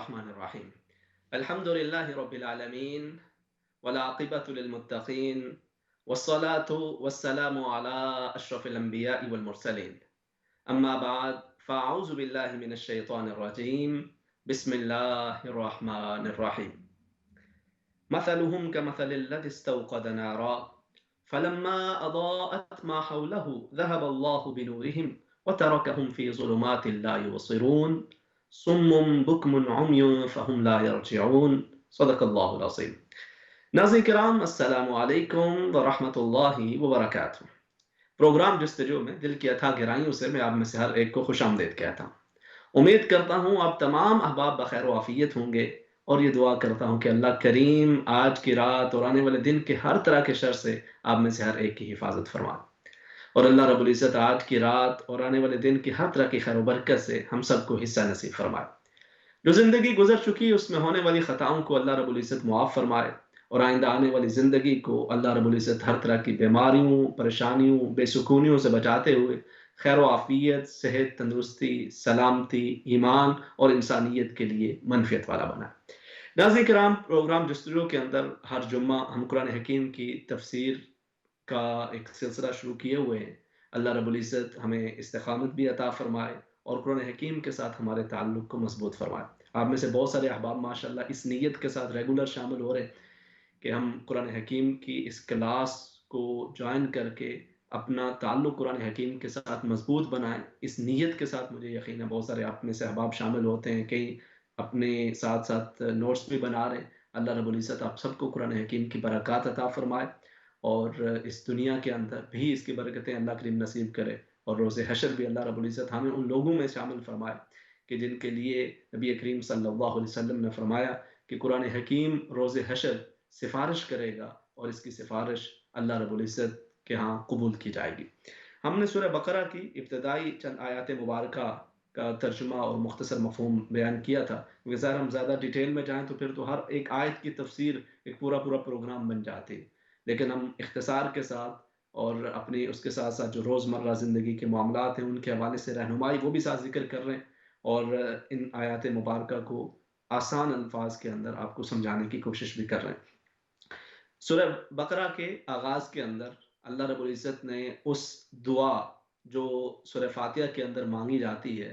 الرحمن الرحيم. الحمد لله رب العالمين والعاقبة للمتقين والصلاة والسلام على أشرف الأنبياء والمرسلين. أما بعد فأعوذ بالله من الشيطان الرجيم. بسم الله الرحمن الرحيم. مثلهم كمثل الذي استوقد نارا فلما أضاءت ما حوله ذهب الله بنورهم وتركهم في ظلمات لا يبصرون صم بكم عمي فهم لا يرجعون. صدق الله العظيم. ناظرین کرام، السلام علیکم ورحمۃ اللہ وبرکاتہ۔ پروگرام جستجو میں دل کی اتھا گہرائیوں سے میں آپ میں سے ہر ایک کو خوش آمدید کہتا ہوں۔ امید کرتا ہوں آپ تمام احباب بخیر و عافیت ہوں گے، اور یہ دعا کرتا ہوں کہ اللہ کریم آج کی رات اور آنے والے دن کے ہر طرح کے شر سے آپ میں سے ہر ایک کی حفاظت فرمائے، اور اللہ رب العزت آج کی رات اور آنے والے دن کی ہر طرح کی خیر و برکت سے ہم سب کو حصہ نصیب فرمائے۔ جو زندگی گزر چکی اس میں ہونے والی خطاؤں کو اللہ رب العزت معاف فرمائے، اور آئندہ آنے والی زندگی کو اللہ رب العزت ہر طرح کی بیماریوں، پریشانیوں، بے سکونیوں سے بچاتے ہوئے خیر و عافیت، صحت، تندرستی، سلامتی، ایمان اور انسانیت کے لیے منفیت والا بنائے۔ ناظرین کرام، پروگرام جستجو کے اندر ہر جمعہ ہم قرآن حکیم کی تفسیر کا ایک سلسلہ شروع کیے ہوئے ہیں۔ اللہ رب العزت ہمیں استقامت بھی عطا فرمائے اور قرآن حکیم کے ساتھ ہمارے تعلق کو مضبوط فرمائے۔ آپ میں سے بہت سارے احباب ماشاءاللہ اس نیت کے ساتھ ریگولر شامل ہو رہے ہیں کہ ہم قرآن حکیم کی اس کلاس کو جوائن کر کے اپنا تعلق قرآن حکیم کے ساتھ مضبوط بنائیں۔ اس نیت کے ساتھ مجھے یقین ہے بہت سارے آپ میں سے احباب شامل ہوتے ہیں، کئی اپنے ساتھ ساتھ نوٹس بھی بنا رہے ہیں۔ اللہ رب العزت آپ سب کو قرآن حکیم کی برکات عطا فرمائے، اور اس دنیا کے اندر بھی اس کی برکتیں اللہ کریم نصیب کرے، اور روز حشر بھی اللہ رب العزت ہمیں ان لوگوں میں شامل فرمائے کہ جن کے لیے نبی کریم صلی اللہ علیہ وسلم نے فرمایا کہ قرآن حکیم روز حشر سفارش کرے گا، اور اس کی سفارش اللہ رب العزت کے ہاں قبول کی جائے گی۔ ہم نے سورہ بقرہ کی ابتدائی چند آیات مبارکہ کا ترجمہ اور مختصر مفہوم بیان کیا تھا، کیونکہ اگر ہم زیادہ ڈیٹیل میں جائیں تو پھر تو ہر ایک آیت کی تفسیر ایک پورا پروگرام بن جاتی ہے، لیکن ہم اختصار کے ساتھ اور اپنی اس کے ساتھ ساتھ جو روزمرہ زندگی کے معاملات ہیں ان کے حوالے سے رہنمائی وہ بھی ساتھ ذکر کر رہے ہیں، اور ان آیات مبارکہ کو آسان الفاظ کے اندر آپ کو سمجھانے کی کوشش بھی کر رہے ہیں۔ سورہ بقرہ کے آغاز کے اندر اللہ رب العزت نے اس دعا جو سورہ فاتحہ کے اندر مانگی جاتی ہے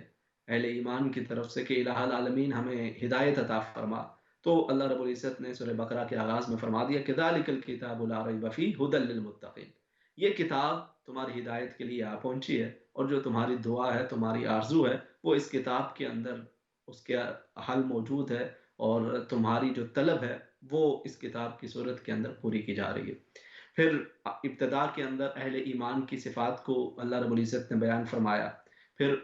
اہل ایمان کی طرف سے کہ الہ العالمین ہمیں ہدایت عطا فرما، تو اللہ رب العزت نے سورہ بقرہ کے آغاز میں فرما دیا کذالک الکتاب لا ریب فیہ ھدی للمتقین، یہ کتاب تمہاری ہدایت کے لیے آ پہنچی ہے، اور جو تمہاری دعا ہے، تمہاری آرزو ہے، وہ اس کتاب کے اندر اس کے حل موجود ہے، اور تمہاری جو طلب ہے وہ اس کتاب کی صورت کے اندر پوری کی جا رہی ہے۔ پھر ابتدا کے اندر اہل ایمان کی صفات کو اللہ رب العزت نے بیان فرمایا، پھر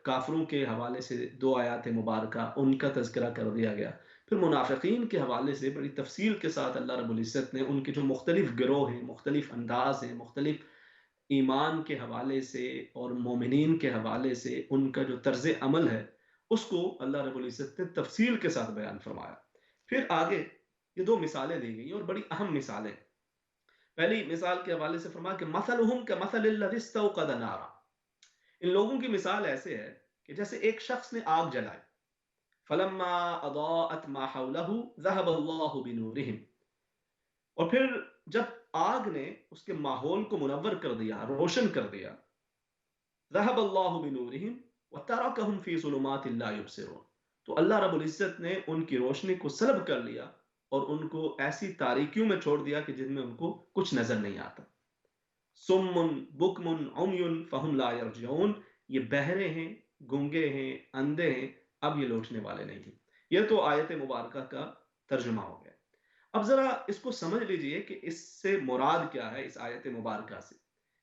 کافروں کے حوالے سے دو آیات مبارکہ ان کا تذکرہ کر دیا گیا، پھر منافقین کے حوالے سے بڑی تفصیل کے ساتھ اللہ رب العزت نے ان کے جو مختلف گروہ ہیں، مختلف انداز ہیں، مختلف ایمان کے حوالے سے اور مومنین کے حوالے سے ان کا جو طرز عمل ہے اس کو اللہ رب العزت نے تفصیل کے ساتھ بیان فرمایا۔ پھر آگے یہ دو مثالیں دی گئی اور بڑی اہم مثالیں۔ پہلی مثال کے حوالے سے فرمایا کہ مثلہم کمثل الذی استوقد نارا، ان لوگوں کی مثال ایسے ہے کہ جیسے ایک شخص نے آگ جلائی، فلما اضاءت ما حولہ ذهب اللہ بنورہم، اور پھر جب آگ نے اس کے ماحول کو منور کر دیا، روشن کر دیا، ذهب اللہ بنورہم وترکہم فی ظلمات لا یبصرون، تو اللہ رب العزت نے ان کی روشنی کو سلب کر لیا اور ان کو ایسی تاریکیوں میں چھوڑ دیا کہ جن میں ان کو کچھ نظر نہیں آتا۔ سم بکم عمی فہم لا یرجعون، یہ بہرے ہیں، گنگے ہیں، اندھے ہیں، اب یہ لوٹنے والے نہیں ہیں۔ یہ تو آیت مبارکہ کا ترجمہ ہو گیا۔ اب ذرا اس کو سمجھ لیجئے کہ اس سے مراد کیا ہے، اس آیت مبارکہ سے۔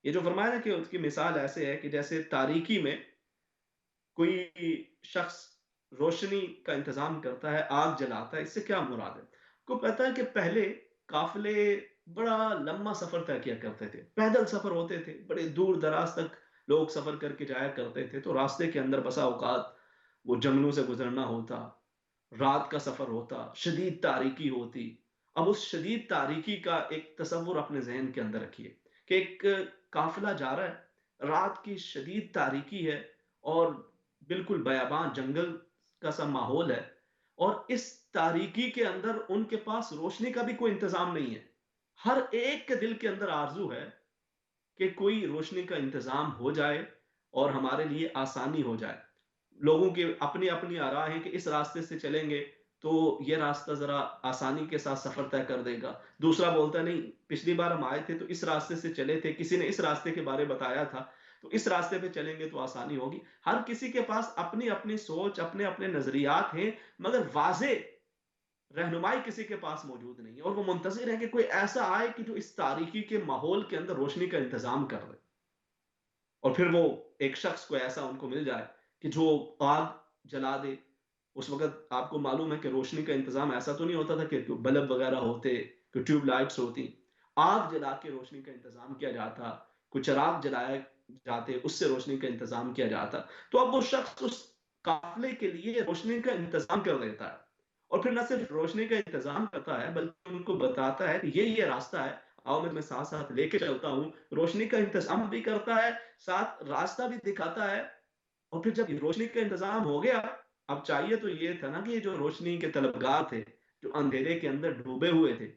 یہ جو فرمایا نا کہ اس کی مثال ایسے ہے کہ جیسے تاریکی میں کوئی شخص روشنی کا انتظام کرتا ہے، آگ جلاتا ہے، اس سے کیا مراد ہے؟ کو پتا ہے کہ پہلے قافلے بڑا لمبا سفر طے کیا کرتے تھے، پیدل سفر ہوتے تھے، بڑے دور دراز تک لوگ سفر کر کے جایا کرتے تھے، تو راستے کے اندر بسا اوقات وہ جنگلوں سے گزرنا ہوتا، رات کا سفر ہوتا، شدید تاریکی ہوتی۔ اب اس شدید تاریکی کا ایک تصور اپنے ذہن کے اندر رکھیے کہ ایک قافلہ جا رہا ہے، رات کی شدید تاریکی ہے اور بالکل بیاباں جنگل کا سا ماحول ہے، اور اس تاریکی کے اندر ان کے پاس روشنی کا بھی کوئی انتظام نہیں ہے. ہر ایک کے دل کے اندر آرزو ہے کہ کوئی روشنی کا انتظام ہو جائے اور ہمارے لیے آسانی ہو جائے. لوگوں کی اپنی اپنی آراء ہیں کہ اس راستے سے چلیں گے تو یہ راستہ ذرا آسانی کے ساتھ سفر طے کر دے گا. دوسرا بولتا نہیں، پچھلی بار ہم آئے تھے تو اس راستے سے چلے تھے، کسی نے اس راستے کے بارے بتایا تھا، تو اس راستے پہ چلیں گے تو آسانی ہوگی. ہر کسی کے پاس اپنی اپنی سوچ، اپنے اپنے نظریات ہیں، مگر واضح رہنمائی کسی کے پاس موجود نہیں ہے. اور وہ منتظر ہے کہ کوئی ایسا آئے کہ جو اس تاریکی کے ماحول کے اندر روشنی کا انتظام کر دے. اور پھر وہ ایک شخص کو ایسا ان کو مل جائے کہ جو آگ جلا دے. اس وقت آپ کو معلوم ہے کہ روشنی کا انتظام ایسا تو نہیں ہوتا تھا کہ بلب وغیرہ ہوتے، کہ ٹیوب لائٹس ہوتی. آگ جلا کے روشنی کا انتظام کیا جاتا، کچھ چراغ جلائے جاتے، اس سے روشنی کا انتظام کیا جاتا. تو اب وہ شخص اس قافلے کے لیے روشنی کا انتظام کر دیتا ہے. اور پھر نہ صرف روشنی کا انتظام کرتا ہے بلکہ ان کو بتاتا ہے کہ یہ راستہ ہے، آؤ میں تمہیں ساتھ ساتھ لے کے چلتا ہوں. روشنی کا انتظام بھی کرتا ہے، ساتھ راستہ بھی دکھاتا ہے. اور پھر جب روشنی کا انتظام ہو گیا، اب چاہیے تو یہ تھا نا کہ یہ جو روشنی کے طلبگار تھے، جو اندھیرے کے اندر ڈوبے ہوئے تھے،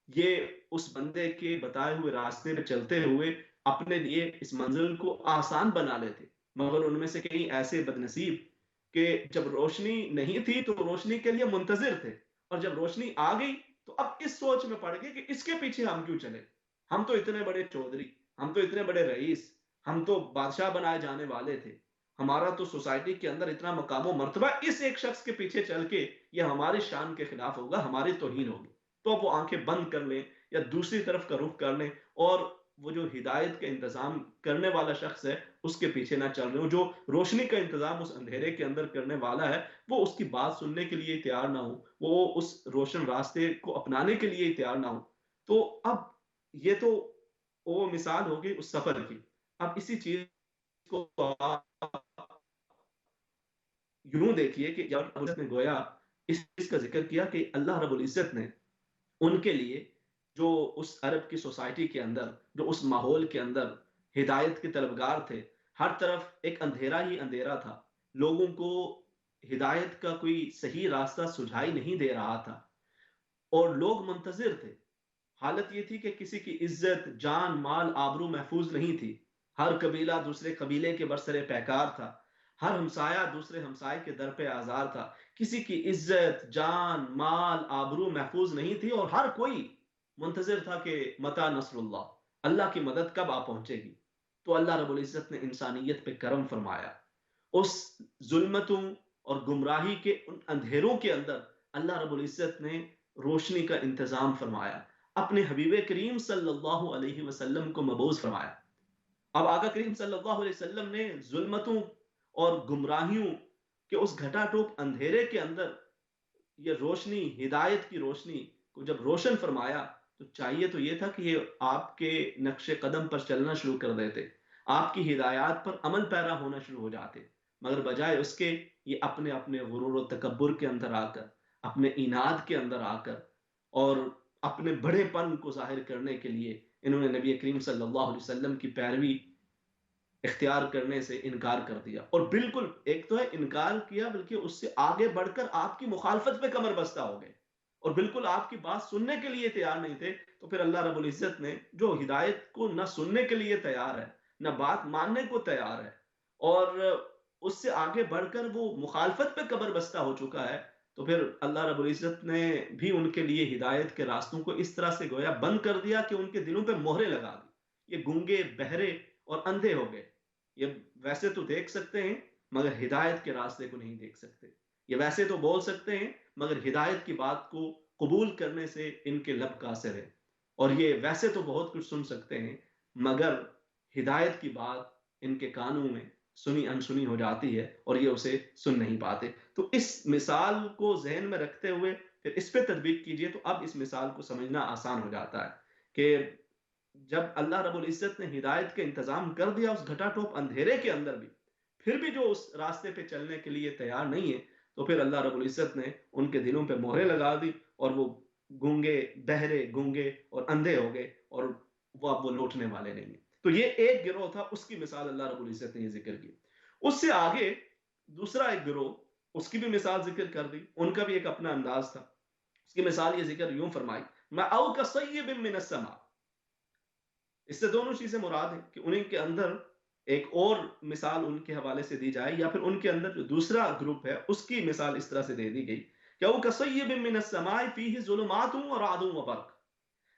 یہ اس بندے کے بتائے ہوئے راستے پہ چلتے ہوئے اپنے لیے اس منزل کو آسان بنا لیتے. مگر ان میں سے کئی ایسے بدنصیب کہ جب روشنی نہیں تھی تو روشنی کے لیے منتظر تھے، اور جب روشنی آ گئی تو اب اس سوچ میں پڑ گئے کہ اس کے پیچھے ہم کیوں چلے. ہم تو اتنے بڑے چودھری، ہم تو اتنے بڑے رئیس، ہم تو بادشاہ بنائے جانے والے تھے، ہمارا تو سوسائٹی کے اندر اتنا مقام و مرتبہ، اس ایک شخص کے پیچھے چل کے یہ ہماری شان کے خلاف ہوگا، ہماری توہین ہوگی. تو اب وہ آنکھیں بند کر لیں یا دوسری طرف کا رخ کر لیں، اور وہ جو ہدایت کا انتظام کرنے والا شخص ہے اس کے پیچھے نہ چل رہے ہوں. جو روشنی کا انتظام اس اندھیرے کے اندر کرنے والا ہے وہ اس کی بات سننے کے لیے تیار نہ ہو، وہ اس روشن راستے کو اپنانے کے لیے تیار نہ ہو. تو اب یہ تو وہ مثال ہوگی اس سفر کی. اب اسی چیز کو یوں دیکھیے کہ جب حضرت نے گویا اس چیز کا ذکر کیا کہ اللہ رب العزت نے ان کے لیے جو اس عرب کی سوسائٹی کے اندر، جو اس ماحول کے اندر ہدایت کے طلبگار تھے، ہر طرف ایک اندھیرا ہی اندھیرا تھا، لوگوں کو ہدایت کا کوئی صحیح راستہ سجھائی نہیں دے رہا تھا، اور لوگ منتظر تھے. حالت یہ تھی کہ کسی کی عزت، جان، مال، آبرو محفوظ نہیں تھی. ہر قبیلہ دوسرے قبیلے کے برسر پیکار تھا، ہر ہمسایہ دوسرے ہمسائے کے در پہ آزار تھا. کسی کی عزت، جان، مال، آبرو محفوظ نہیں تھی، اور ہر کوئی منتظر تھا کہ متی نصر اللہ، اللہ کی مدد کب آ پہنچے گی. تو اللہ رب العزت نے انسانیت پہ کرم فرمایا. اس ظلمتوں اور گمراہی کے ان اندھیروں کے اندر اللہ رب العزت نے روشنی کا انتظام فرمایا، اپنے حبیب کریم صلی اللہ علیہ وسلم کو مبعوث فرمایا. اب آقا کریم صلی اللہ علیہ وسلم نے ظلمتوں اور گمراہیوں کے اس گھٹا ٹوپ اندھیرے کے اندر یہ روشنی، ہدایت کی روشنی کو جب روشن فرمایا تو چاہیے تو یہ تھا کہ یہ آپ کے نقش قدم پر چلنا شروع کر دیتے، آپ کی ہدایات پر عمل پیرا ہونا شروع ہو جاتے. مگر بجائے اس کے یہ اپنے اپنے غرور و تکبر کے اندر آ کر، اپنے اناد کے اندر آ کر، اور اپنے بڑے پن کو ظاہر کرنے کے لیے انہوں نے نبی کریم صلی اللہ علیہ وسلم کی پیروی اختیار کرنے سے انکار کر دیا. اور بالکل ایک تو ہے انکار کیا، بلکہ اس سے آگے بڑھ کر آپ کی مخالفت پہ کمر بستہ ہو گئے، اور بالکل آپ کی بات سننے کے لیے تیار نہیں تھے. تو پھر اللہ رب العزت نے جو ہدایت کو نہ سننے کے لیے تیار ہے، نہ بات ماننے کو تیار ہے، اور اس سے آگے بڑھ کر وہ مخالفت پہ کمر بستہ ہو چکا ہے، تو پھر اللہ رب العزت نے بھی ان کے لیے ہدایت کے راستوں کو اس طرح سے گویا بند کر دیا کہ ان کے دلوں پہ مہرے لگا دی. یہ گونگے، بہرے اور اندھے ہو گئے. یہ ویسے تو دیکھ سکتے ہیں مگر ہدایت کے راستے کو نہیں دیکھ سکتے. یہ ویسے تو بول سکتے ہیں مگر ہدایت کی بات کو قبول کرنے سے ان کے لب قاصر ہے. اور یہ ویسے تو بہت کچھ سن سکتے ہیں مگر ہدایت کی بات ان کے کانوں میں سنی انسنی ہو جاتی ہے اور یہ اسے سن نہیں پاتے. تو اس مثال کو ذہن میں رکھتے ہوئے پھر اس پہ تطبیق کیجئے تو اب اس مثال کو سمجھنا آسان ہو جاتا ہے کہ جب اللہ رب العزت نے ہدایت کا انتظام کر دیا اس گھٹا ٹوپ اندھیرے کے اندر بھی، پھر بھی جو اس راستے پہ چلنے کے لیے تیار نہیں ہے، تو پھر اللہ رب العزت نے ان کے دلوں پہ مہرے لگا دی، اور وہ گونگے، بہرے، گونگے اور اندھے ہو گئے، اور وہ اب وہ لوٹنے والے نہیں ہیں. تو یہ ایک گروہ تھا، اس کی مثال اللہ رب العزت نے یہ ذکر کی. اس سے آگے دوسرا ایک گروہ اس کی بھی مثال ذکر کر دی، ان کا بھی ایک اپنا انداز تھا. اس کی مثال یہ ذکر یوں فرمائی، میں او کصیب من السماء. اس سے دونوں چیزیں مراد ہیں کہ انہیں کے اندر ایک اور مثال ان کے حوالے سے دی جائے، یا پھر ان کے اندر جو دوسرا گروپ ہے اس کی مثال اس طرح سے دے دی گئی کہ او کصیب من السماء فیہ ظلمات ورعد وبرق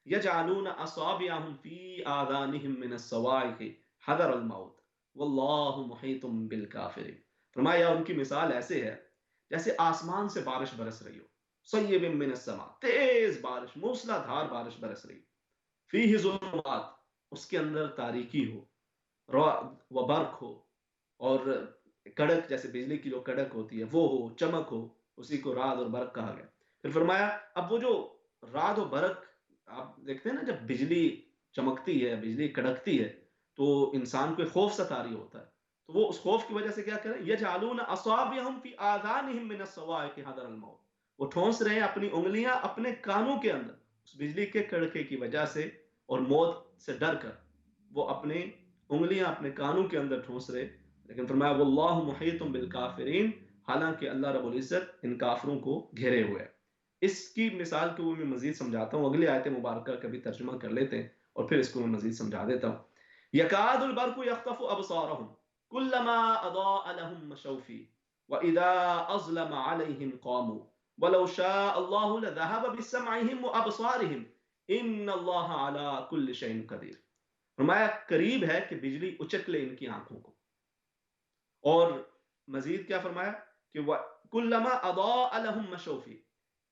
یجعلون اصابعهم فی آذانهم من الصواعق حذر الموت واللہ محیط بالکافرین. فرمایا ان کی مثال ایسے ہے جیسے آسمان سے بارش برس رہی ہو، صیب من السماء، تیز بارش، موسلا دھار بارش برس رہی، فیہ ظلمات، اس کے اندر تاریکی ہو، رعد و برق ہو، اور کڑک جیسے بجلی کی جو کڑک ہوتی ہے وہ ہو، چمک ہو، اسی کو رعد اور برق کہا گیا. پھر فرمایا اب وہ جو رعد و برق آپ دیکھتے ہیں نا، جب بجلی چمکتی ہے، بجلی کڑکتی ہے تو انسان کو خوف ستا رہی ہوتا ہے، تو وہ اس خوف کی وجہ سے کیا کریں، یجعلون اصابعهم فی آذانهم من الصواعق حذر الموت، وہ ٹھونس رہے ہیں اپنی انگلیاں اپنے کانوں کے اندر اس بجلی کے کڑکے کی وجہ سے، اور موت سے ڈر کر وہ اپنے انگلیاں اپنے کانوں کے اندر ٹھونس رہے. لیکن فرمایا واللہ محیط بالکافرین، حالانکہ اللہ رب العزت ان کافروں کو گھیرے ہوئے ہے. اس کی مثال کو میں مزید سمجھاتا ہوں، اگلی آیت مبارکہ کا بھی ترجمہ کر لیتے ہیں اور پھر اس کو میں مزید سمجھا دیتا ہوں. یکاد البرق یخطف ابصارهم کلما اضاء لهم مشوا فیہ واذا اظلم علیہم قاموا ولو شاء اللہ لذهب بسمعهم وابصارهم ان اللہ علی کل شیء قدیر. فرمایا قریب ہے کہ بجلی اچک لے ان کی آنکھوں کو. اور مزید کیا فرمایا کہ کلما اضاء لهم مشوا فیہ،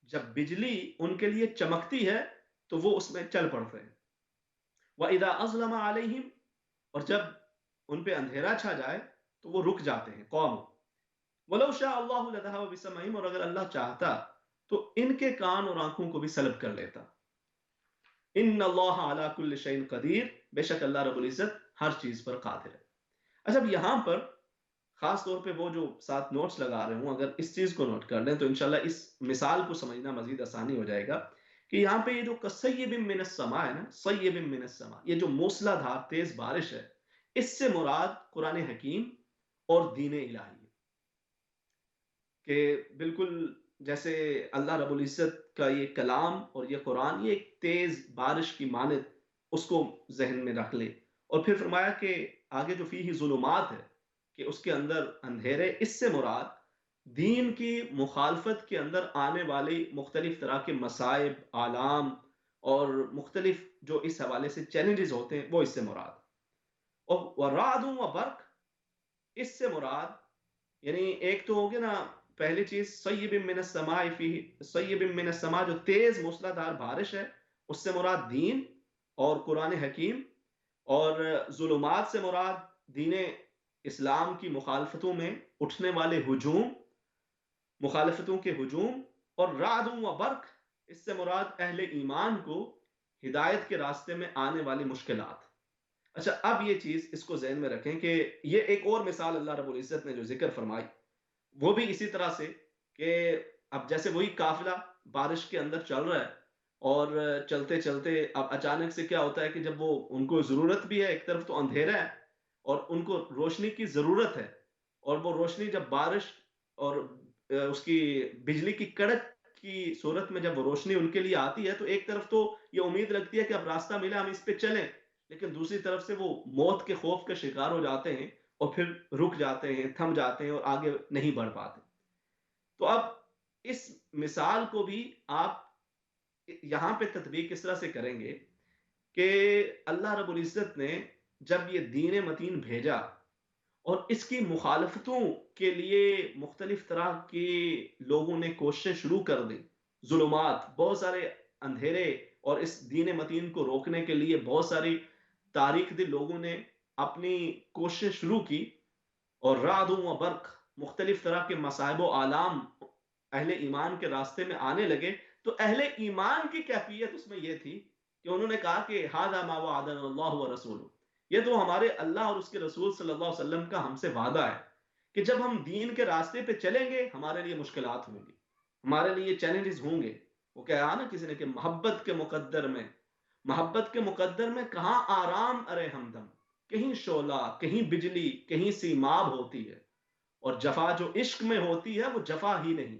جب بجلی ان کے لیے چمکتی ہے تو وہ اس میں چل پڑتے ہیں. وَإِذَا أَظْلَمَ عَلَيْهِمْ، اور جب ان پہ اندھیرا چھا جائے تو وہ رک جاتے ہیں، قوم. وَلَوْ شَاءَ اللَّهُ لَذَهَبَ بِسَمْعِهِمْ، اور اگر اللہ چاہتا تو ان کے کان اور آنکھوں کو بھی سلب کر لیتا. ان اللہ علی کل شیء قدیر، بے شک اللہ رب العزت ہر چیز پر قادر ہے. اچھا اب یہاں پر خاص طور پہ وہ جو ساتھ نوٹس لگا رہے ہوں، اگر اس چیز کو نوٹ کر لیں تو انشاءاللہ اس مثال کو سمجھنا مزید آسانی ہو جائے گا کہ یہاں پہ یہ جو کصیب من السماء ہے نا، صیب من السماء، یہ جو موسلا دھار تیز بارش ہے، اس سے مراد قرآن حکیم اور دین الہی ہے. کہ بالکل جیسے اللہ رب العزت کا یہ کلام اور یہ قرآن، یہ ایک تیز بارش کی مانند اس کو ذہن میں رکھ لے. اور پھر فرمایا کہ آگے جو فیہ ظلمات ہے کہ اس کے اندر اندھیرے، اس سے مراد دین کی مخالفت کے اندر آنے والی مختلف طرح کے مصائب، آلام اور مختلف جو اس حوالے سے چیلنجز ہوتے ہیں وہ اس سے مراد. اور رعد و برق، اس سے مراد یعنی ایک تو ہوگی نا پہلی چیز صیب من السماء، فیہ صیب من السماء جو تیز موسلادھار بارش ہے، اس سے مراد دین اور قرآن حکیم. اور ظلمات سے مراد دین اسلام کی مخالفتوں میں اٹھنے والے ہجوم، مخالفتوں کے ہجوم. اور رعد و برق، اس سے مراد اہل ایمان کو ہدایت کے راستے میں آنے والی مشکلات. اچھا اب یہ چیز اس کو ذہن میں رکھیں کہ یہ ایک اور مثال اللہ رب العزت نے جو ذکر فرمائی وہ بھی اسی طرح سے کہ اب جیسے وہی قافلہ بارش کے اندر چل رہا ہے اور چلتے چلتے اب اچانک سے کیا ہوتا ہے کہ جب وہ ان کو ضرورت بھی ہے، ایک طرف تو اندھیرا ہے اور ان کو روشنی کی ضرورت ہے، اور وہ روشنی جب بارش اور اس کی بجلی کی کڑک کی صورت میں جب وہ روشنی ان کے لیے آتی ہے تو ایک طرف تو یہ امید لگتی ہے کہ اب راستہ ملا ہم اس پہ چلیں، لیکن دوسری طرف سے وہ موت کے خوف کا شکار ہو جاتے ہیں اور پھر رک جاتے ہیں، تھم جاتے ہیں اور آگے نہیں بڑھ پاتے. تو اب اس مثال کو بھی آپ یہاں پہ تطبیق کس طرح سے کریں گے کہ اللہ رب العزت نے جب یہ دین متین بھیجا اور اس کی مخالفتوں کے لیے مختلف طرح کے لوگوں نے کوششیں شروع کر دی، ظلمات، بہت سارے اندھیرے، اور اس دین متین کو روکنے کے لیے بہت ساری تاریخ دل لوگوں نے اپنی کوششیں شروع کی، اور رعد و برق، مختلف طرح کے مصائب و آلام اہل ایمان کے راستے میں آنے لگے، تو اہل ایمان کی کیفیت اس میں یہ تھی کہ انہوں نے کہا کہ ھذا ما وعدنا اللہ ورسولہ، یہ تو ہمارے اللہ اور اس کے رسول صلی اللہ علیہ وسلم کا ہم سے وعدہ ہے کہ جب ہم دین کے راستے پہ چلیں گے ہمارے لیے مشکلات ہوں گی، ہمارے لیے چیلنجز ہوں گے. وہ کہا نا کسی نے کہ محبت کے مقدر میں کہاں آرام ارے ہمدم، کہیں شعلہ، کہیں بجلی، کہیں سیماب ہوتی ہے. اور جفا جو عشق میں ہوتی ہے وہ جفا ہی نہیں،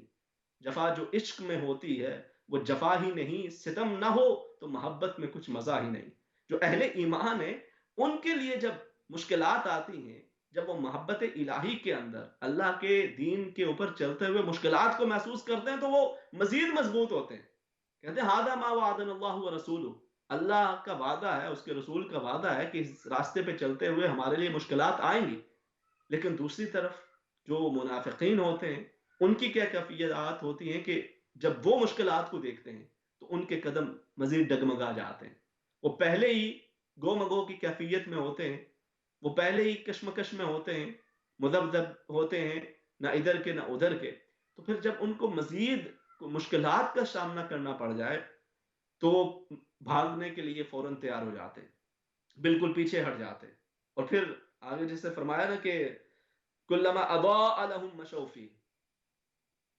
جفا جو عشق میں ہوتی ہے وہ جفا ہی نہیں، ستم نہ ہو تو محبت میں کچھ مزہ ہی نہیں۔ جو اہل ایمان ہیں ان کے لیے جب مشکلات آتی ہیں، جب وہ محبت الہی کے اندر اللہ کے دین کے اوپر چلتے ہوئے مشکلات کو محسوس کرتے ہیں تو وہ مزید مضبوط ہوتے ہیں۔ کہتے ہیں ہادہ ما وعدنا اللہ و رسولہ، اللہ کا وعدہ ہے، اس کے رسول کا وعدہ ہے کہ اس راستے پہ چلتے ہوئے ہمارے لیے مشکلات آئیں گی۔ لیکن دوسری طرف جو منافقین ہوتے ہیں ان کی کیا کیفیات ہوتی ہیں کہ جب وہ مشکلات کو دیکھتے ہیں تو ان کے قدم مزید ڈگمگا جاتے ہیں، وہ پہلے ہی گو مگو کی کیفیت میں ہوتے ہیں، وہ پہلے ہی کشمکش میں ہوتے ہیں، مذبذب ہوتے ہیں، نہ ادھر کے نہ ادھر کے۔ تو پھر جب ان کو مزید مشکلات کا سامنا کرنا پڑ جائے تو بھاگنے کے لیے فوراً تیار ہو جاتے ہیں، بالکل پیچھے ہٹ جاتے ہیں۔ اور پھر آگے جیسے فرمایا نا کہ کلما اضاء لهم مشوا فيه،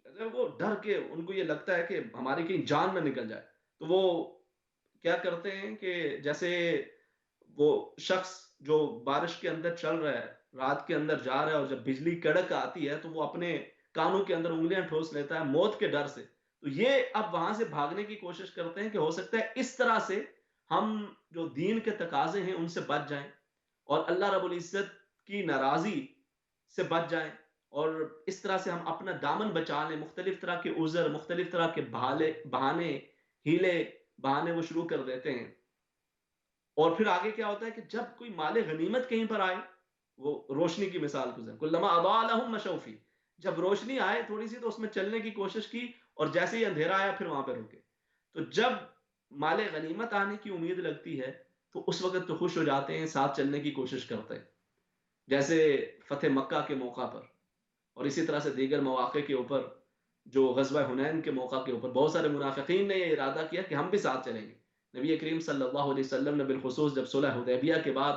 اگر وہ ڈر کے ان کو یہ لگتا ہے کہ ہماری کہیں جان نہ نکل جائے تو وہ کیا کرتے ہیں کہ جیسے وہ شخص جو بارش کے اندر چل رہا ہے، رات کے اندر جا رہا ہے اور جب بجلی کڑک آتی ہے تو وہ اپنے کانوں کے اندر انگلیاں ٹھوس لیتا ہے موت کے ڈر سے، تو یہ اب وہاں سے بھاگنے کی کوشش کرتے ہیں کہ ہو سکتا ہے اس طرح سے ہم جو دین کے تقاضے ہیں ان سے بچ جائیں اور اللہ رب العزت کی ناراضی سے بچ جائیں، اور اس طرح سے ہم اپنا دامن بچا لیں، مختلف طرح کے عذر، مختلف طرح کے بہانے، ہیلے بہانے وہ شروع کر دیتے ہیں۔ اور پھر آگے کیا ہوتا ہے کہ جب کوئی مال غنیمت کہیں پر آئے، وہ روشنی کی مثال گزر کلما اضاء لهم مشوا فيه، جب روشنی آئے تھوڑی سی تو اس میں چلنے کی کوشش کی، اور جیسے ہی اندھیرا آیا پھر وہاں پہ رکے۔ تو جب مال غنیمت آنے کی امید لگتی ہے تو اس وقت تو خوش ہو جاتے ہیں، ساتھ چلنے کی کوشش کرتے ہیں، جیسے فتح مکہ کے موقع پر، اور اسی طرح سے دیگر مواقع کے اوپر، جو غزوہ حنین کے موقع کے اوپر بہت سارے منافقین نے یہ ارادہ کیا کہ ہم بھی ساتھ چلیں گے۔ نبی کریم صلی اللہ علیہ وسلم نے بالخصوص جب صلح حدیبیہ کے بعد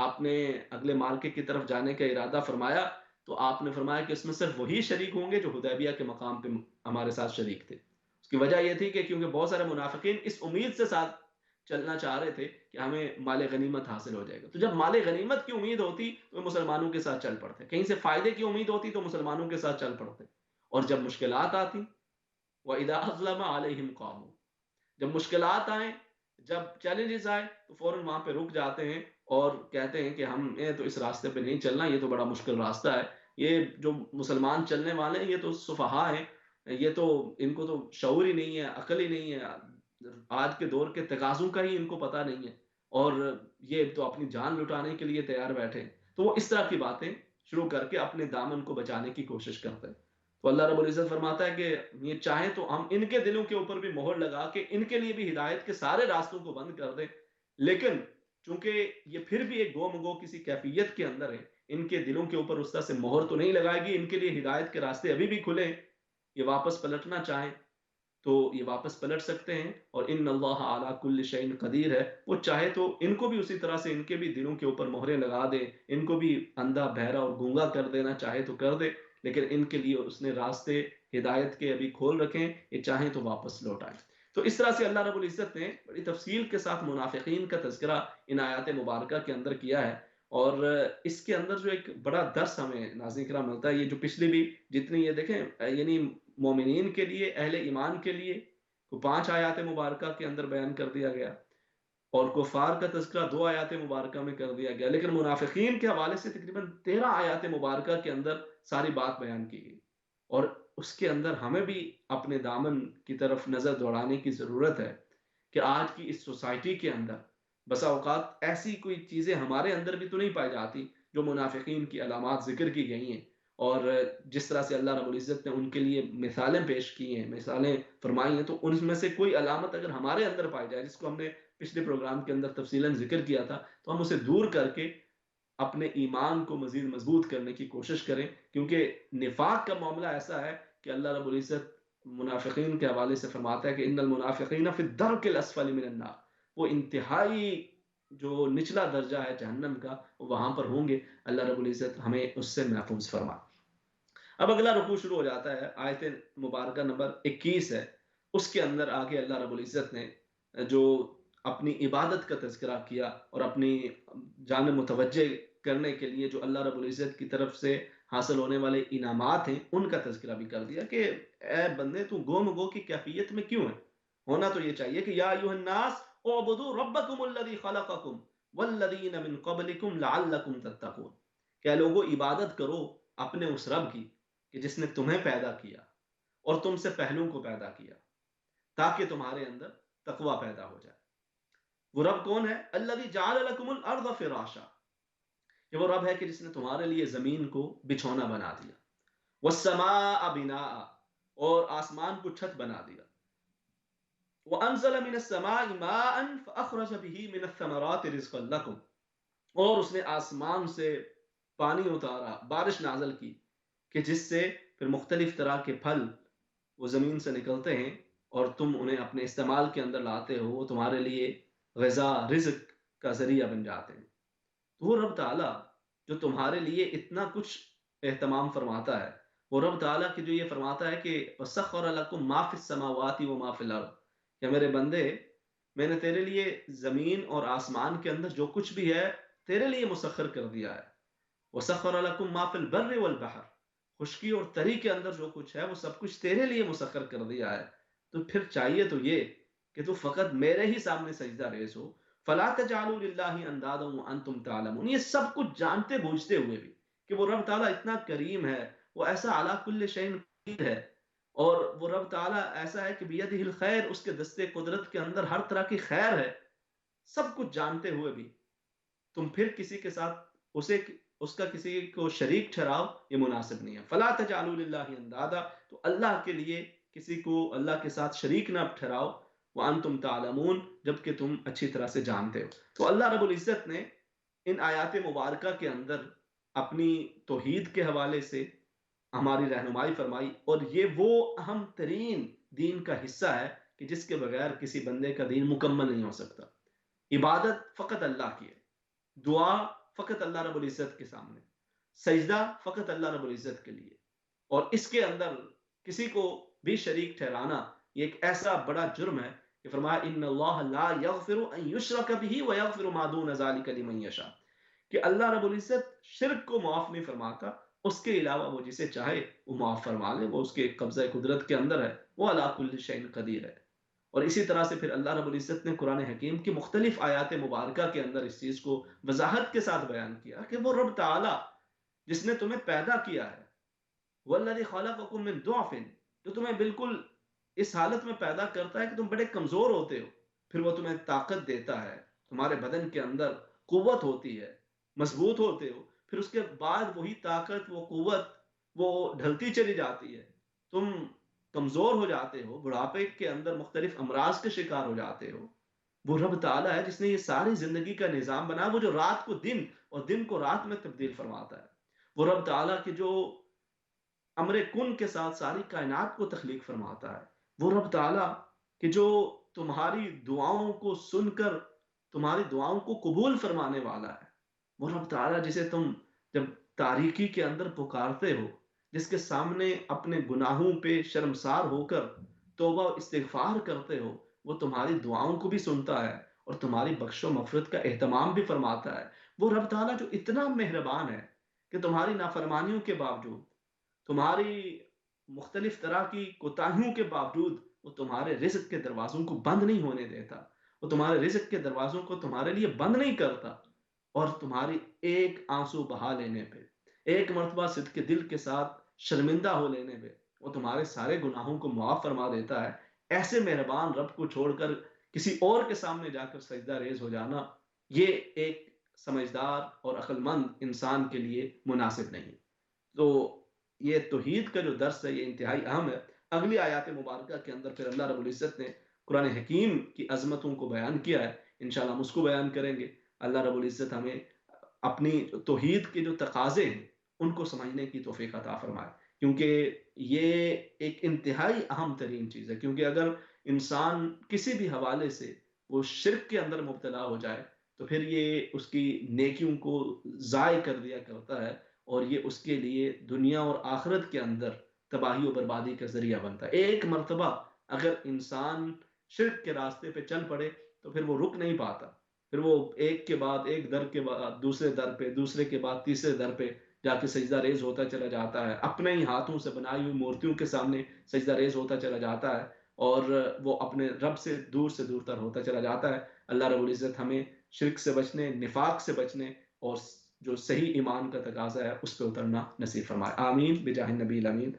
آپ نے اگلے مارکے کی طرف جانے کا ارادہ فرمایا تو آپ نے فرمایا کہ اس میں صرف وہی شریک ہوں گے جو حدیبیہ کے مقام پہ ہمارے ساتھ شریک تھے۔ اس کی وجہ یہ تھی کہ کیونکہ بہت سارے منافقین اس امید سے ساتھ چلنا چاہ رہے تھے کہ ہمیں مال غنیمت حاصل ہو جائے گا، تو جب مال غنیمت کی امید ہوتی تو مسلمانوں کے ساتھ چل پڑتے، کہیں سے فائدے کی امید ہوتی تو مسلمانوں کے ساتھ چل پڑتے، اور جب مشکلات آتی وَإِذَا أَظْلَمَ عَلَيْهِمْ قَامُوا، جب مشکلات آئیں، جب چیلنجز آئے تو فوراً وہاں پہ رک جاتے ہیں اور کہتے ہیں کہ ہمیں تو اس راستے پہ نہیں چلنا، یہ تو بڑا مشکل راستہ ہے، یہ جو مسلمان چلنے والے ہیں یہ تو سفہا ہیں، یہ تو ان کو تو شعور ہی نہیں ہے، عقل ہی نہیں ہے، آج کے دور کے تقاضوں کا ہی ان کو پتہ نہیں ہے، اور یہ تو اپنی جان لٹانے کے لیے تیار بیٹھے ہیں۔ تو وہ اس طرح کی باتیں شروع کر کے اپنے دامن کو بچانے کی کوشش کرتے ہیں۔ تو اللہ رب العزت فرماتا ہے کہ یہ چاہیں تو ہم ان کے دلوں کے اوپر بھی مہر لگا کے ان کے لیے بھی ہدایت کے سارے راستوں کو بند کر دیں، لیکن چونکہ یہ پھر بھی ایک گو مگو کسی کیفیت کے اندر ہے، ان کے دلوں کے اوپر اس طرح سے مہر تو نہیں لگائے گی، ان کے لیے ہدایت کے راستے ابھی بھی کھلے ہیں، یہ واپس پلٹنا چاہیں تو یہ واپس پلٹ سکتے ہیں، اور ان اللہ اعلیٰ کل شیء قدیر ہے، وہ چاہے تو ان کو بھی اسی طرح سے ان کے بھی دلوں کے اوپر مہریں لگا دے، ان کو بھی اندھا بہرا اور گونگا کر دینا چاہے تو کر دے، لیکن ان کے لیے اس نے راستے ہدایت کے ابھی کھول رکھیں، یہ چاہیں تو واپس لوٹ آئیں۔ تو اس طرح سے اللہ رب العزت نے بڑی تفصیل کے ساتھ منافقین کا تذکرہ ان آیات مبارکہ کے اندر کیا ہے، اور اس کے اندر جو ایک بڑا درس ہمیں ناظرین کرام ملتا ہے، یہ جو پچھلی بھی جتنی یہ دیکھیں یعنی مومنین کے لیے، اہل ایمان کے لیے کو 5 آیات مبارکہ کے اندر بیان کر دیا گیا، اور کفار کا تذکرہ 2 آیات مبارکہ میں کر دیا گیا، لیکن منافقین کے حوالے سے تقریباً 13 آیات مبارکہ کے اندر ساری بات بیان کی گئی، اور اس کے اندر ہمیں بھی اپنے دامن کی طرف نظر دوڑانے کی ضرورت ہے کہ آج کی اس سوسائٹی کے اندر بسا اوقات ایسی کوئی چیزیں ہمارے اندر بھی تو نہیں پائی جاتی جو منافقین کی علامات ذکر کی گئی ہیں، اور جس طرح سے اللہ رب العزت نے ان کے لیے مثالیں پیش کی ہیں، مثالیں فرمائی ہیں، تو ان میں سے کوئی علامت اگر ہمارے اندر پائی جائے جس کو ہم نے پچھلے پروگرام کے اندر تفصیلاً ذکر کیا تھا، تو ہم اسے دور کر کے اپنے ایمان کو مزید مضبوط کرنے کی کوشش کریں، کیونکہ نفاق کا معاملہ ایسا ہے کہ اللہ رب العزت منافقین کے حوالے سے فرماتا ہے کہ ان المنافقین فی الدرک الاسفل من النار، وہ انتہائی جو نچلا درجہ ہے جہنم کا وہاں پر ہوں گے، اللہ رب العزت ہمیں اس سے محفوظ فرما۔ اب اگلا رکوع شروع ہو جاتا ہے، آیت مبارکہ نمبر 21 ہے، اس کے اندر آگے اللہ رب العزت نے جو اپنی عبادت کا تذکرہ کیا اور اپنی جانب متوجہ کرنے کے لیے جو اللہ رب العزت کی طرف سے حاصل ہونے والے انعامات ہیں ان کا تذکرہ بھی کر دیا کہ اے بندے تو گم گو کی کیفیت میں کیوں ہے؟ ہونا تو یہ چاہیے کہ یا ایھا الناس اعبدوا ربکم الذی خلقکم والذین من قبلکم لعلکم تتقون، کہ اے لوگو عبادت کرو اپنے اس رب کی کہ جس نے تمہیں پیدا کیا اور تم سے پہلوں کو پیدا کیا تاکہ تمہارے اندر تقوی پیدا ہو جائے۔ وہ رب کون ہے؟ الذی جعل لکم الارض فراشا، یہ وہ رب ہے کہ جس نے تمہارے لیے زمین کو بچھونا بنا دیا، والسماء بناء، اور آسمان کو چھت بنا دیا، وانزل من السماء ماء فاخرج به من الثمرات رزقا لكم، اور اس نے آسمان سے پانی اتارا، بارش نازل کی کہ جس سے پھر مختلف طرح کے پھل وہ زمین سے نکلتے ہیں اور تم انہیں اپنے استعمال کے اندر لاتے ہو، وہ تمہارے لیے غذا رزق کا ذریعہ بن جاتے ہیں۔ تو وہ رب تعالیٰ جو تمہارے لیے اتنا کچھ اہتمام فرماتا ہے، وہ رب تعالیٰ کی جو یہ فرماتا ہے کہ وَسَخَّرَ لَكُم مَا فِي السَّمَاوَاتِ وَمَا فِي الْأَرْضِ، کہ میرے بندے میں نے تیرے لیے زمین اور آسمان کے اندر جو کچھ بھی ہے تیرے لیے مسخر کر دیا ہے۔ وَسَخَّرَ لَكُم مَا فِي الْبَرِّ وَالْبَحْرِ، خشکی اور تری کے اندر جو کچھ ہے وہ سب کچھ تیرے لیے مسخر کر دیا ہے، تو پھر چاہیے تو یہ کہ تو فقط میرے ہی سامنے سجدہ ریز ہو۔ فَلَا تَجْعَلُوا لِلَّهِ أَندَادًا وَأَنْتُمْ تَعْلَمُونَ، یہ سب کچھ جانتے بوجھتے ہوئے بھی کہ وہ رب تعالیٰ اتنا کریم ہے، وہ ایسا علی کل شیء قدیر ہے، اور وہ رب تعالیٰ ایسا ہے کہ بیدہ الخیر، اس کے دستے قدرت کے اندر ہر طرح کی خیر ہے، سب کچھ جانتے ہوئے بھی تم پھر کسی کے ساتھ اسے اس کا کسی کو شریک ٹھہراؤ، یہ مناسب نہیں ہے۔ فلا تجعلوا للہ اندادا، تو اللہ کے لیے کسی کو اللہ کے ساتھ شریک نہ ٹھہراؤ، وانتم تعلمون، جبکہ تم اچھی طرح سے جانتے ہو۔ تو اللہ رب العزت نے ان آیات مبارکہ کے اندر اپنی توحید کے حوالے سے ہماری رہنمائی فرمائی، اور یہ وہ اہم ترین دین کا حصہ ہے کہ جس کے بغیر کسی بندے کا دین مکمل نہیں ہو سکتا۔ عبادت فقط اللہ کی ہے، دعا فقط اللہ رب العزت کے سامنے، سجدہ فقط اللہ رب العزت کے لیے، اور اس کے اندر کسی کو بھی شریک ٹھہرانا یہ ایک ایسا بڑا جرم ہے کہ فرمایا ان اللہ لا یغفر ان یشرک به ویغفر ما دون ذلک لمن یشاء، کہ اللہ رب العزت شرک کو معاف نہیں فرماتا، اس کے علاوہ وہ جسے چاہے وہ معاف فرما لے، وہ اس کے قبضہ قدرت کے اندر ہے، وہ علی کل شیء قدیر ہے۔ اور اسی طرح سے پھر اللہ رب العزت نے قرآن حکیم کی مختلف آیات مبارکہ کے اندر اس چیز کو وضاحت کے ساتھ بیان کیا کہ وہ رب تعالیٰ جس نے تمہیں پیدا کیا ہے، والذی خلقکم من ضعف، جو تمہیں بالکل اس حالت میں پیدا کرتا ہے کہ تم بڑے کمزور ہوتے ہو، پھر وہ تمہیں طاقت دیتا ہے، تمہارے بدن کے اندر قوت ہوتی ہے، مضبوط ہوتے ہو، پھر اس کے بعد وہی طاقت، وہ قوت، وہ ڈھلتی چلی جاتی ہے، تم کمزور ہو جاتے ہو، بڑھاپے کے اندر مختلف امراض کے شکار ہو جاتے ہو۔ وہ رب تعالیٰ ہے جس نے یہ ساری زندگی کا نظام بنایا، وہ جو رات کو دن اور دن کو رات میں تبدیل فرماتا ہے، وہ رب تعالیٰ کی جو امر کن کے ساتھ ساری کائنات کو تخلیق فرماتا ہے، وہ رب تعالیٰ کہ جو تمہاری دعاؤں کو سن کر تمہاری دعاؤں کو قبول فرمانے والا ہے، وہ رب تعالیٰ جسے تم جب تاریکی کے اندر پکارتے ہو، جس کے سامنے اپنے گناہوں پہ شرمسار ہو کر توبہ و استغفار کرتے ہو، وہ تمہاری دعاؤں کو بھی سنتا ہے اور تمہاری بخش و مغفرت کا اہتمام بھی فرماتا ہے۔ وہ رب تعالیٰ جو اتنا مہربان ہے کہ تمہاری نافرمانیوں کے باوجود، تمہاری مختلف طرح کی کوتاہیوں کے باوجود، وہ تمہارے رزق کے دروازوں کو بند نہیں ہونے دیتا، وہ تمہارے رزق کے دروازوں کو تمہارے لیے بند نہیں کرتا، اور تمہاری ایک آنسو بہا لینے پہ، ایک مرتبہ صدق دل کے ساتھ شرمندہ ہو لینے پہ وہ تمہارے سارے گناہوں کو معاف فرما دیتا ہے۔ ایسے مہربان رب کو چھوڑ کر کسی اور کے سامنے جا کر سجدہ ریز ہو جانا، یہ ایک سمجھدار اور عقل مند انسان کے لیے مناسب نہیں۔ تو یہ توحید کا جو درس ہے یہ انتہائی اہم ہے۔ اگلی آیات مبارکہ کے اندر پھر اللہ رب العزت نے قرآن حکیم کی عظمتوں کو بیان کیا ہے، انشاءاللہ ہم اس کو بیان کریں گے۔ اللہ رب العزت ہمیں اپنی توحید کے جو تقاضے ہیں ان کو سمجھنے کی توفیق عطا فرمائے، کیونکہ یہ ایک انتہائی اہم ترین چیز ہے، کیونکہ اگر انسان کسی بھی حوالے سے وہ شرک کے اندر مبتلا ہو جائے تو پھر یہ اس کی نیکیوں کو ضائع کر دیا کرتا ہے، اور یہ اس کے لیے دنیا اور آخرت کے اندر تباہی و بربادی کا ذریعہ بنتا ہے۔ ایک مرتبہ اگر انسان شرک کے راستے پہ چل پڑے تو پھر وہ رک نہیں پاتا، پھر وہ ایک کے بعد ایک در کے بعد دوسرے در پہ، دوسرے کے بعد تیسرے در پہ جا کے سجدہ ریز ہوتا چلا جاتا ہے، اپنے ہی ہاتھوں سے بنائی ہوئی مورتیوں کے سامنے سجدہ ریز ہوتا چلا جاتا ہے، اور وہ اپنے رب سے دور تر ہوتا چلا جاتا ہے۔ اللہ رب العزت ہمیں شرک سے بچنے، نفاق سے بچنے، اور جو صحیح ایمان کا تقاضا ہے اس پہ اترنا نصیب فرمائے۔ آمین بجاہ النبی الامین۔